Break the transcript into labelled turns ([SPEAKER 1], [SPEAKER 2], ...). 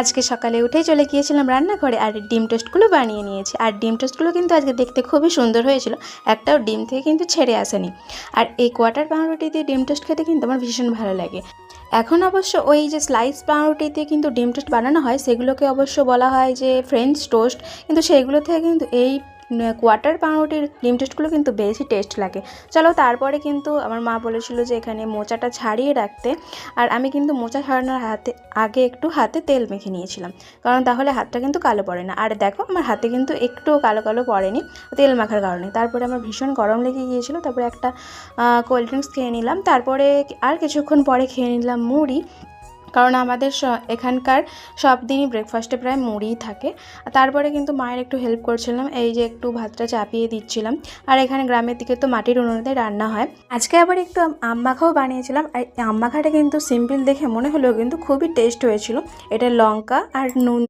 [SPEAKER 1] আজকে সকালে উঠেই চলে গিয়েছিলাম রান্নাঘরে আর ডিম টোস্টগুলো বানিয়ে নিয়েছি। আর ডিম টোস্টগুলো কিন্তু আজকে দেখতে খুবই সুন্দর হয়েছিল, একটাও ডিম থেকে কিন্তু ছেড়ে আসেনি। আর এই কোয়াটার পাউরুটি দিয়ে ডিম টোস্ট খেতে কিন্তু আমার ভীষণ ভালো লাগে। এখন অবশ্য ওই যে স্লাইস পাউরুটি দিয়ে কিন্তু ডিম টোস্ট বানানো হয়, সেগুলোকে অবশ্য বলা হয় যে ফ্রেঞ্চ টোস্ট, কিন্তু সেইগুলো থেকে কিন্তু এই কোয়াটার পাউরুটির ডিম টোস্টগুলো কিন্তু বেশি টেস্ট লাগে। চলো, তারপরে কিন্তু আমার মা বলেছিল যে এখানে মোচাটা ছাড়িয়ে রাখতে। আর আমি কিন্তু মোচা ছাড়ানোর আগে একটু হাতে তেল মেখে নিয়েছিলাম, কারণ তাহলে হাতটা কিন্তু কালো পড়ে না। আর দেখো, আমার হাতে কিন্তু একটুও কালো কালো পড়েনি তেল মাখার কারণে। তারপরে আমার ভীষণ গরম লেগে গিয়েছিলো, তারপরে একটা কোল্ড ড্রিঙ্কস খেয়ে নিলাম। তারপরে আর কিছুক্ষণ পরে খেয়ে নিলাম মুড়ি, কারণ আমাদের এখানকার সব দিনই ব্রেকফাস্টে প্রায় মুড়িই থাকে। তারপরে কিন্তু মায়ের একটু হেল্প করছিলাম, এই যে একটু ভাতটা চাপিয়ে দিচ্ছিলাম। আর এখানে গ্রামের দিকে তো মাটির উনুনেতে রান্না হয়। আজকে আবার একটু আম মাখাও বানিয়েছিলাম। আর আম মাখাটা কিন্তু সিম্পল দেখে মনে হলেও কিন্তু খুবই টেস্ট হয়েছিল। এটা লঙ্কা আর নুন